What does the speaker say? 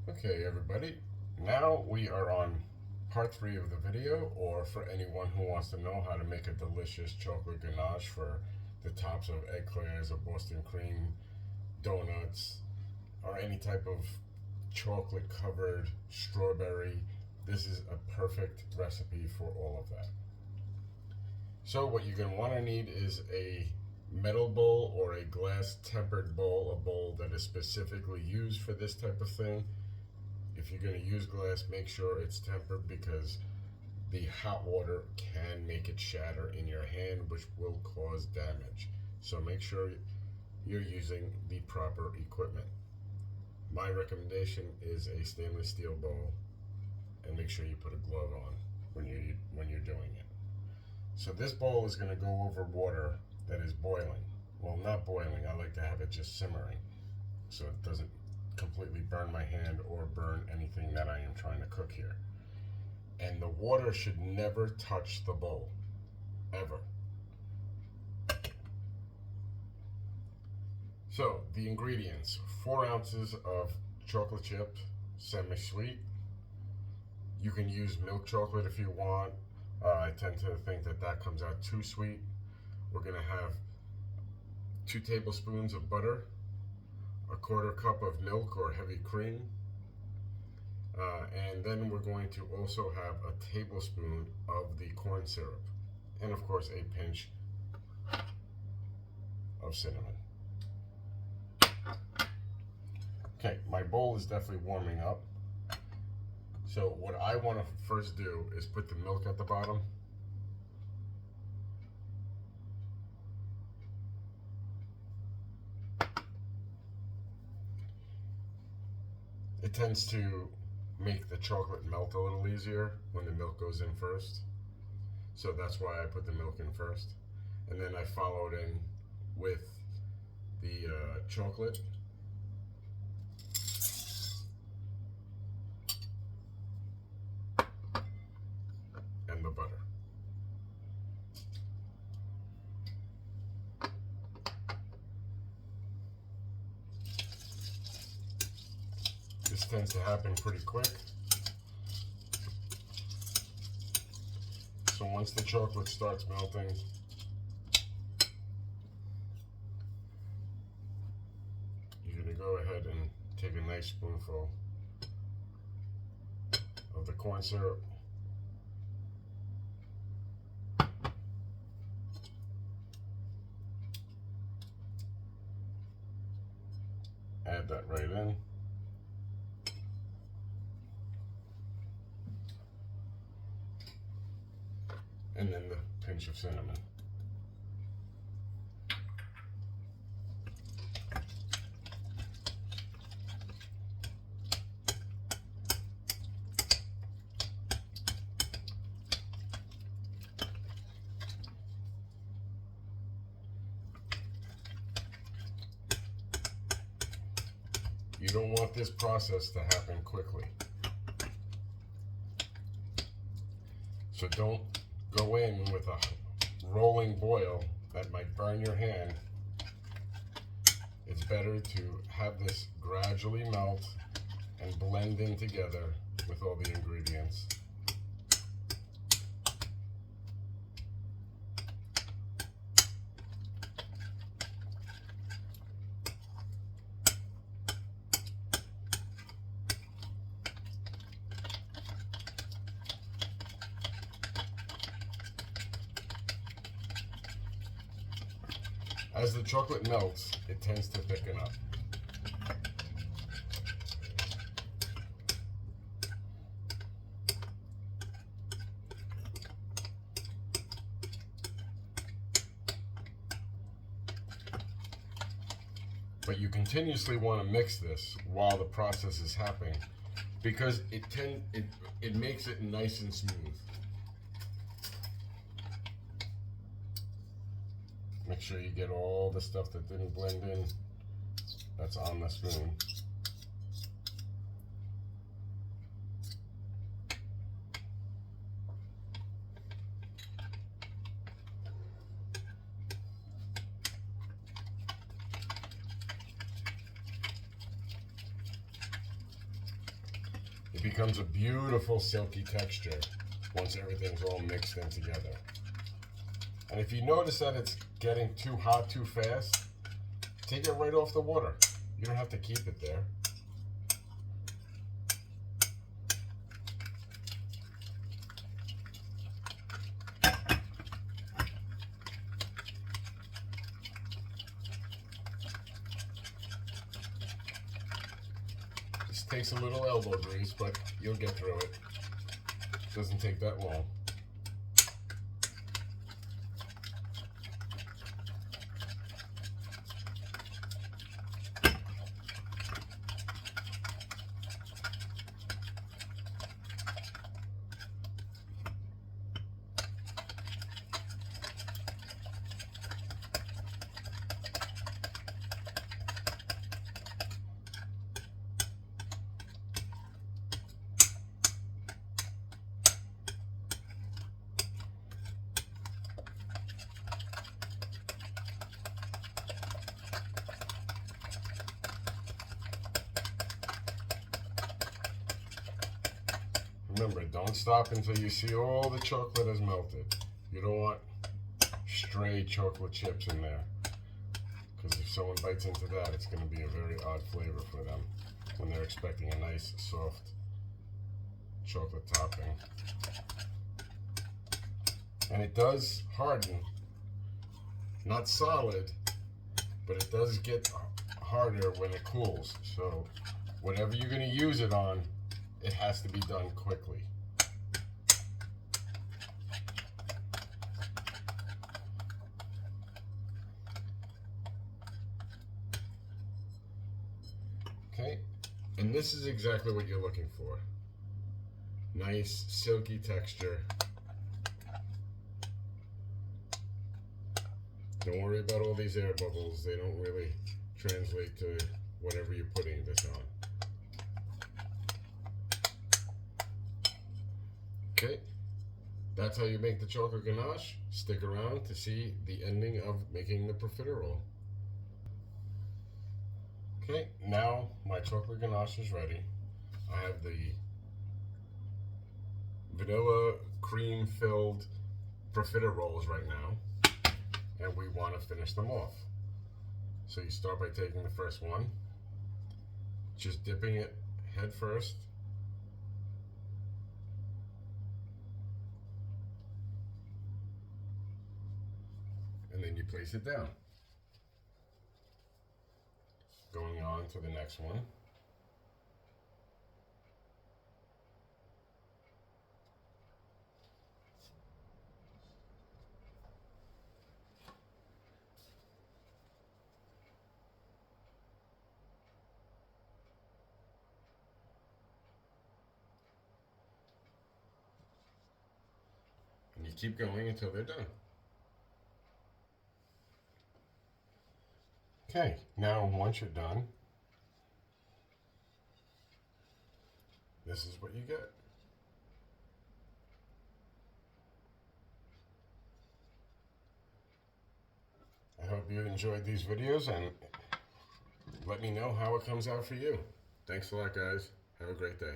Okay, everybody, now we are on part 3 of the video, or for anyone who wants to know how to make a delicious chocolate ganache for the tops of eclairs or Boston cream donuts, or any type of chocolate covered strawberry. This is a perfect recipe for all of that. So what you're going to want to need is a metal bowl or a glass tempered bowl, a bowl that is specifically used for this type of thing. If you're going to use glass, make sure it's tempered because the hot water can make it shatter in your hand, which will cause damage. So make sure you're using the proper equipment. My recommendation is a stainless steel bowl, and make sure you put a glove on when you're doing it. So this bowl is going to go over water that is boiling. Well, not boiling. I like to have it just simmering so it doesn't completely burn my hand or burn anything that I am trying to cook here. And the water should never touch the bowl, ever. So the ingredients: 4 ounces of chocolate chips, semi-sweet. You can use milk chocolate if you want. I tend to think that comes out too sweet. We're gonna have 2 tablespoons of butter, a 1/4 cup of milk or heavy cream, and then we're going to also have a tablespoon of the corn syrup, and of course a pinch of cinnamon. Okay, my bowl is definitely warming up. So what I want to first do is put the milk at the bottom. It tends to make the chocolate melt a little easier when the milk goes in first. So that's why I put the milk in first. And then I followed in with the chocolate. And the butter. This tends to happen pretty quick. So once the chocolate starts melting, you're going to go ahead and take a nice spoonful of the corn syrup. Add that right in. And then the pinch of cinnamon. You don't want this process to happen quickly. So don't go in with a rolling boil that might burn your hand. It's better to have this gradually melt and blend in together with all the ingredients. As the chocolate melts, it tends to thicken up. But you continuously want to mix this while the process is happening because it makes it nice and smooth. Make sure you get all the stuff that didn't blend in that's on the spoon. It becomes a beautiful silky texture once everything's all mixed in together. And if you notice that it's getting too hot too fast, take it right off the water. You don't have to keep it there. This takes a little elbow grease, but you'll get through it. Doesn't take that long. Remember, don't stop until you see all the chocolate has melted. You don't want stray chocolate chips in there, because if someone bites into that, it's going to be a very odd flavor for them when they're expecting a nice, soft chocolate topping. And it does harden, not solid, but it does get harder when it cools. So whatever you're going to use it on, it has to be done quickly. Okay, and this is exactly what you're looking for. Nice silky texture. Don't worry about all these air bubbles. They don't really translate to whatever you're putting this on. Okay, that's how you make the chocolate ganache. Stick around to see the ending of making the profiterole. Okay, now my chocolate ganache is ready. I have the vanilla cream filled profiteroles right now, and we want to finish them off. So you start by taking the first one, just dipping it head first. And then you place it down. Going on to the next one. And you keep going until they're done. Okay, now once you're done, this is what you get. I hope you enjoyed these videos, and let me know how it comes out for you. Thanks a lot, guys. Have a great day.